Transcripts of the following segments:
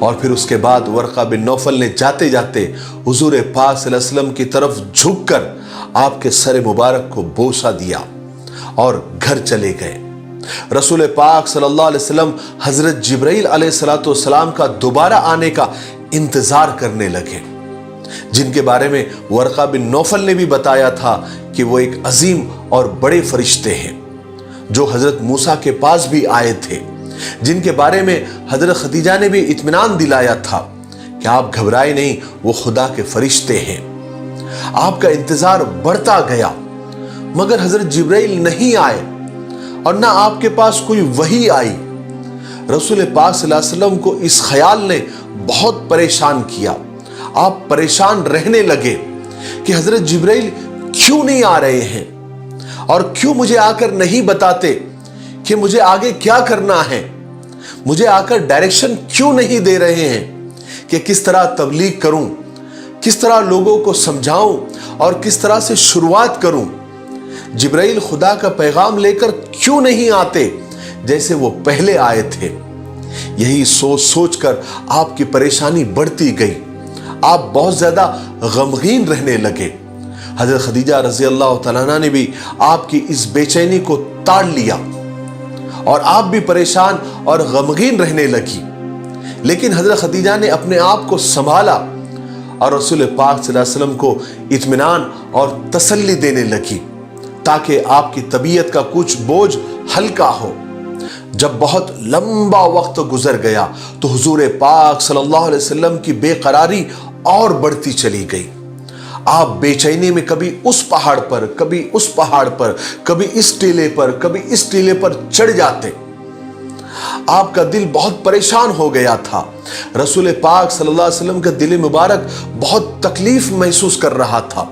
اور پھر اس کے بعد ورقہ بن نوفل نے جاتے جاتے حضور پاک صلی اللہ علیہ وسلم کی طرف جھک کر آپ کے سر مبارک کو بوسہ دیا اور گھر چلے گئے۔ رسول پاک صلی اللہ علیہ وسلم حضرت جبرائیل علیہ السلام کا دوبارہ آنے کا انتظار کرنے لگے، جن کے بارے میں ورقہ بن نوفل نے بھی بتایا تھا کہ وہ ایک عظیم اور بڑے فرشتے ہیں جو حضرت موسیٰ کے پاس بھی آئے تھے، جن کے بارے میں حضرت خدیجہ نے بھی اطمینان دلایا تھا کہ آپ گھبرائے نہیں، وہ خدا کے فرشتے ہیں۔ آپ کا انتظار بڑھتا گیا مگر حضرت جبرائیل نہیں آئے اور نہ آپ کے پاس کوئی وحی آئی۔ رسول پاک صلی اللہ علیہ وسلم کو اس خیال نے بہت پریشان کیا۔ آپ پریشان رہنے لگے کہ حضرت جبرائیل کیوں نہیں آ رہے ہیں اور کیوں مجھے آ کر نہیں بتاتے کہ مجھے آگے کیا کرنا ہے، مجھے آ کر ڈائریکشن کیوں نہیں دے رہے ہیں کہ کس طرح تبلیغ کروں، کس طرح لوگوں کو سمجھاؤں اور کس طرح سے شروعات کروں۔ جبرائیل خدا کا پیغام لے کر کیوں نہیں آتے جیسے وہ پہلے آئے تھے؟ یہی سوچ سوچ کر آپ کی پریشانی بڑھتی گئی، آپ بہت زیادہ غمگین رہنے لگے۔ حضرت خدیجہ رضی اللہ تعالیٰ عنہ نے بھی آپ کی اس بے چینی کو تاڑ لیا اور آپ بھی پریشان اور غمگین رہنے لگی، لیکن حضرت خدیجہ نے اپنے آپ کو سنبھالا اور رسول پاک صلی اللہ علیہ وسلم کو اطمینان اور تسلی دینے لگی تاکہ آپ کی طبیعت کا کچھ بوجھ ہلکا ہو۔ جب بہت لمبا وقت گزر گیا تو حضور پاک صلی اللہ علیہ وسلم کی بے قراری اور بڑھتی چلی گئی۔ آپ بے چینی میں کبھی اس پہاڑ پر، کبھی اس پہاڑ پر، کبھی اس ٹیلے پر، کبھی اس ٹیلے پر چڑھ جاتے۔ آپ کا دل بہت پریشان ہو گیا تھا۔ رسول پاک صلی اللہ علیہ وسلم کا دل مبارک بہت تکلیف محسوس کر رہا تھا۔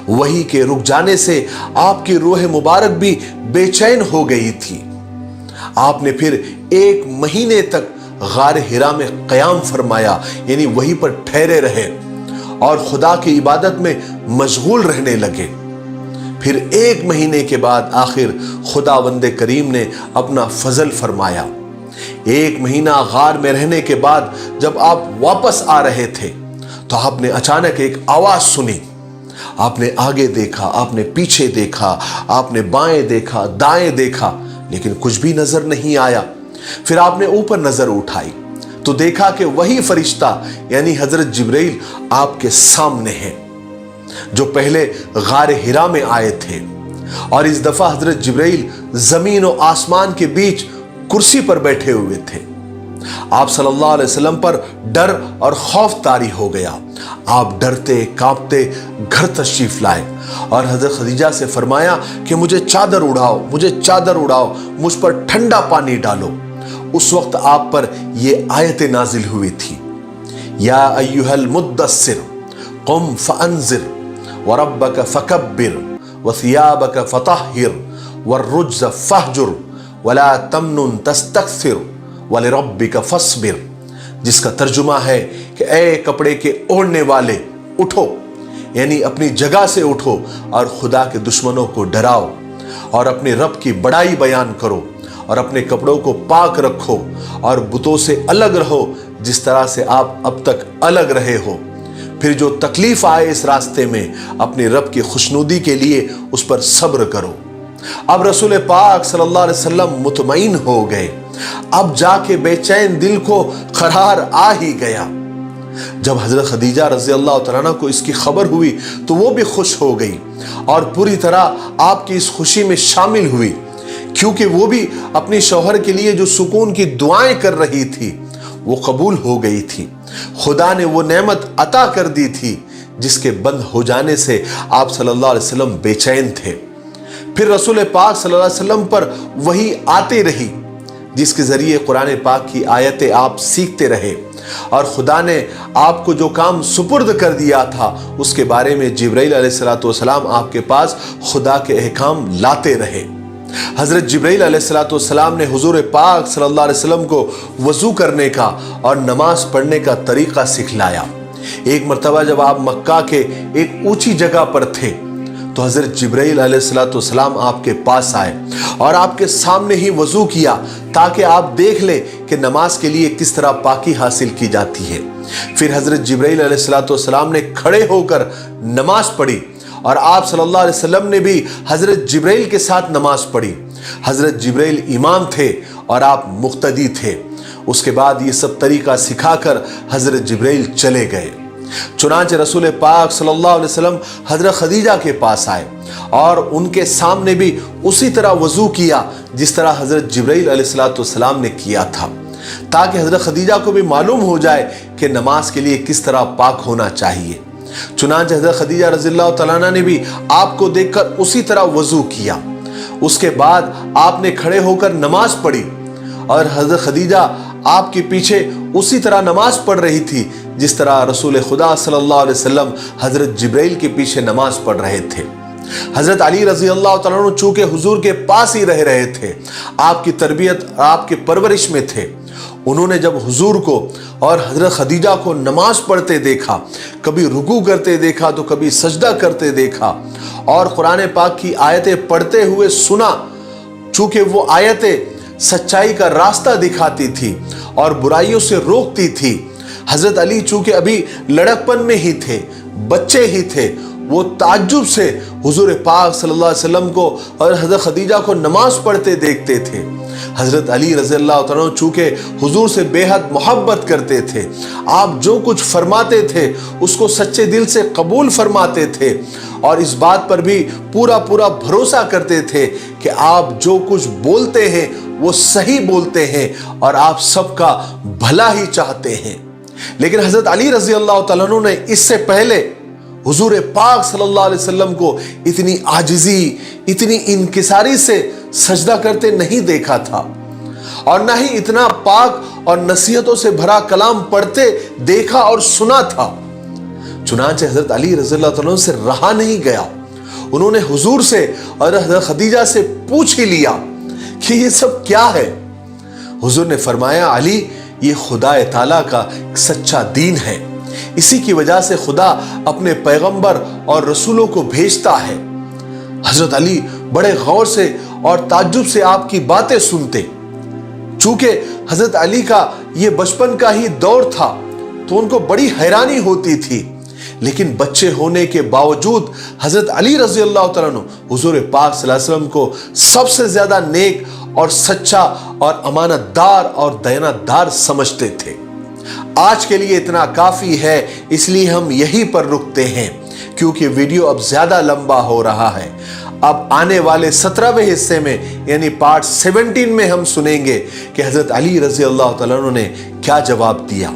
وحی کے رک جانے سے آپ کی روح مبارک بھی بے چین ہو گئی تھی۔ آپ نے پھر 1 مہینے تک غار حرا میں قیام فرمایا، یعنی وہیں پر ٹھہرے رہے اور خدا کی عبادت میں مشغول رہنے لگے۔ پھر 1 مہینے کے بعد آخر خداوند کریم نے اپنا فضل فرمایا۔ 1 مہینہ غار میں رہنے کے بعد جب آپ واپس آ رہے تھے تو آپ نے اچانک ایک آواز سنی۔ آپ نے آگے دیکھا، آپ نے پیچھے دیکھا، آپ نے بائیں دیکھا، دائیں دیکھا، لیکن کچھ بھی نظر نہیں آیا۔ پھر آپ نے اوپر نظر اٹھائی تو دیکھا کہ وہی فرشتہ یعنی حضرت جبرائیل آپ کے سامنے ہیں جو پہلے غار حرا میں آئے تھے، اور اس دفعہ حضرت جبرائیل زمین و آسمان کے بیچ کرسی پر بیٹھے ہوئے تھے۔ آپ صلی اللہ علیہ وسلم پر ڈر اور خوف طاری ہو گیا۔ آپ ڈرتے کانپتے گھر تشریف لائے اور حضرت خدیجہ سے فرمایا کہ مجھے چادر اڑاؤ، مجھے چادر اڑاؤ، مجھ پر ٹھنڈا پانی ڈالو۔ اس وقت آپ پر یہ آیت نازل ہوئی تھی، یا ایھا المدثر قم فانذر وربک فکبر وثیابک فطہر والرجز فہجر ولا تمنن تستکثر وَلِرَبِّكَ فَاصْبِرْ، جس کا ترجمہ ہے کہ اے کپڑے کے اوڑھنے والے اٹھو، یعنی اپنی جگہ سے اٹھو اور خدا کے دشمنوں کو ڈراؤ اور اپنے رب کی بڑائی بیان کرو اور اپنے کپڑوں کو پاک رکھو اور بتوں سے الگ رہو جس طرح سے آپ اب تک الگ رہے ہو۔ پھر جو تکلیف آئے اس راستے میں اپنے رب کی خوشنودی کے لیے اس پر صبر کرو۔ اب رسول پاک صلی اللہ علیہ وسلم مطمئن ہو گئے۔ اب جا کے بے چین دل کو قرار آ ہی گیا۔ جب حضرت خدیجہ رضی اللہ تعالیٰ عنہ کو اس کی خبر ہوئی تو وہ بھی خوش ہو گئی اور پوری طرح آپ کی اس خوشی میں شامل ہوئی، کیونکہ وہ بھی اپنے شوہر کے لیے جو سکون کی دعائیں کر رہی تھی وہ قبول ہو گئی تھی۔ خدا نے وہ نعمت عطا کر دی تھی جس کے بند ہو جانے سے آپ صلی اللہ علیہ وسلم بے چین تھے۔ پھر رسول پاک صلی اللہ علیہ وسلم پر وحی آتے رہی جس کے ذریعے قرآن پاک کی آیتیں آپ سیکھتے رہے، اور خدا نے آپ کو جو کام سپرد کر دیا تھا اس کے بارے میں جبرائیل علیہ السلام آپ کے پاس خدا کے احکام لاتے رہے۔ حضرت جبرائیل علیہ السلام نے حضور پاک صلی اللہ علیہ وسلم کو وضو کرنے کا اور نماز پڑھنے کا طریقہ سکھلایا۔ ایک مرتبہ جب آپ مکہ کے ایک اونچی جگہ پر تھے تو حضرت جبرائیل علیہ السلام آپ کے پاس آئے اور آپ کے سامنے ہی وضو کیا تاکہ آپ دیکھ لیں کہ نماز کے لیے کس طرح پاکی حاصل کی جاتی ہے۔ پھر حضرت جبرائیل علیہ السلام نے کھڑے ہو کر نماز پڑھی اور آپ صلی اللہ علیہ وسلم نے بھی حضرت جبرائیل کے ساتھ نماز پڑھی۔ حضرت جبرائیل امام تھے اور آپ مقتدی تھے۔ اس کے بعد یہ سب طریقہ سکھا کر حضرت جبرائیل چلے گئے۔ چنانچہ رسول پاک صلی اللہ علیہ وسلم حضرت خدیجہ کے پاس آئے اور ان کے سامنے بھی اسی طرح وضو کیا جس طرح حضرت جبرائیل علیہ السلام نے کیا تھا، تاکہ حضرت خدیجہ کو بھی معلوم ہو جائے کہ نماز کے لیے کس طرح پاک ہونا چاہیے۔ چنانچہ حضرت خدیجہ رضی اللہ تعالیٰ عنہ نے بھی آپ کو دیکھ کر اسی طرح وضو کیا۔ اس کے بعد آپ نے کھڑے ہو کر نماز پڑھی اور حضرت خدیجہ آپ کے پیچھے اسی طرح نماز پڑھ رہی تھی جس طرح رسول خدا صلی اللہ علیہ وسلم حضرت جبرائیل کے پیچھے نماز پڑھ رہے تھے۔ حضرت علی رضی اللہ تعالیٰ عنہ چونکہ حضور کے پاس ہی رہ رہے تھے، آپ کی تربیت آپ کے پرورش میں تھے، انہوں نے جب حضور کو اور حضرت خدیجہ کو نماز پڑھتے دیکھا، کبھی رکوع کرتے دیکھا تو کبھی سجدہ کرتے دیکھا اور قرآن پاک کی آیتیں پڑھتے ہوئے سنا، چونکہ وہ آیتیں سچائی کا راستہ دکھاتی تھی اور برائیوں سے روکتی تھی۔ حضرت علی چونکہ ابھی لڑکپن میں ہی تھے، بچے ہی تھے، وہ تعجب سے حضور پاک صلی اللہ علیہ وسلم کو اور حضرت خدیجہ کو نماز پڑھتے دیکھتے تھے۔ حضرت علی رضی اللہ تعالیٰ عنہ چونکہ حضور سے بے حد محبت کرتے تھے، آپ جو کچھ فرماتے تھے اس کو سچے دل سے قبول فرماتے تھے اور اس بات پر بھی پورا بھروسہ کرتے تھے کہ آپ جو کچھ بولتے ہیں وہ صحیح بولتے ہیں اور آپ سب کا بھلا ہی چاہتے ہیں۔ لیکن حضرت علی رضی اللہ تعالیٰ عنہ نے اس سے پہلے حضور پاک صلی اللہ علیہ وسلم کو اتنی عاجزی، اتنی انکساری سے سجدہ کرتے نہیں دیکھا تھا اور نہ ہی اتنا پاک اور نصیحتوں سے بھرا کلام پڑھتے دیکھا اور سنا تھا۔ چنانچہ حضرت علی رضی اللہ تعالیٰ عنہ سے رہا نہیں گیا، انہوں نے حضور سے اور حضرت خدیجہ سے پوچھ ہی لیا کہ یہ سب کیا ہے۔ حضور نے فرمایا، علی یہ خدا تعالیٰ کا سچا دین ہے، اسی کی وجہ سے خدا اپنے پیغمبر اور رسولوں کو بھیجتا ہے۔ حضرت علی بڑے غور سے اور تعجب سے آپ کی باتیں سنتے، چونکہ حضرت علی کا یہ بچپن کا ہی دور تھا تو ان کو بڑی حیرانی ہوتی تھی، لیکن بچے ہونے کے باوجود حضرت علی رضی اللہ تعالیٰ عنہ حضور پاک صلی اللہ علیہ وسلم کو سب سے زیادہ نیک اور سچا اور امانت دار اور دیانت دار سمجھتے تھے۔ آج کے لیے اتنا کافی ہے، اس لیے ہم یہیں پر رکتے ہیں کیونکہ ویڈیو اب زیادہ لمبا ہو رہا ہے۔ اب آنے والے 17ویں حصے میں یعنی پارٹ 17 میں ہم سنیں گے کہ حضرت علی رضی اللہ تعالیٰ عنہ نے کیا جواب دیا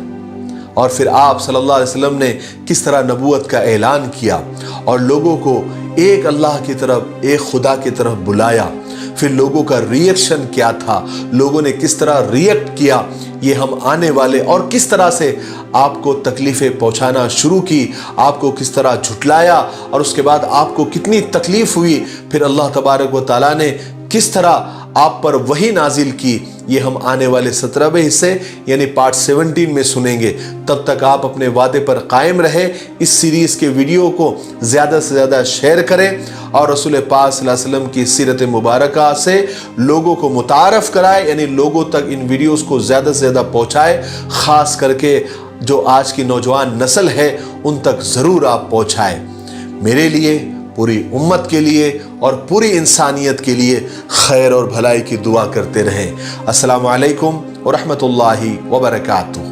اور پھر آپ صلی اللہ علیہ وسلم نے کس طرح نبوت کا اعلان کیا اور لوگوں کو ایک اللہ کی طرف، ایک خدا کی طرف بلایا۔ پھر لوگوں کا ریئیکشن کیا تھا، لوگوں نے کس طرح ریئیکٹ کیا، یہ ہم آنے والے، اور کس طرح سے آپ کو تکلیفیں پہنچانا شروع کی، آپ کو کس طرح جھٹلایا اور اس کے بعد آپ کو کتنی تکلیف ہوئی، پھر اللہ تبارک و تعالیٰ نے کس طرح آپ پر وحی نازل کی، یہ ہم آنے والے 17ویں حصے یعنی پارٹ 17 میں سنیں گے۔ تب تک آپ اپنے وعدے پر قائم رہے، اس سیریز کے ویڈیو کو زیادہ سے زیادہ شیئر کریں اور رسول پاک صلی اللہ علیہ وسلم کی سیرت مبارکہ سے لوگوں کو متعارف کرائے، یعنی لوگوں تک ان ویڈیوز کو زیادہ سے زیادہ پہنچائے، خاص کر کے جو آج کی نوجوان نسل ہے ان تک ضرور آپ پہنچائیں۔ میرے لیے، پوری امت کے لیے اور پوری انسانیت کے لیے خیر اور بھلائی کی دعا کرتے رہیں۔ السلام علیکم ورحمۃ اللہ وبرکاتہ۔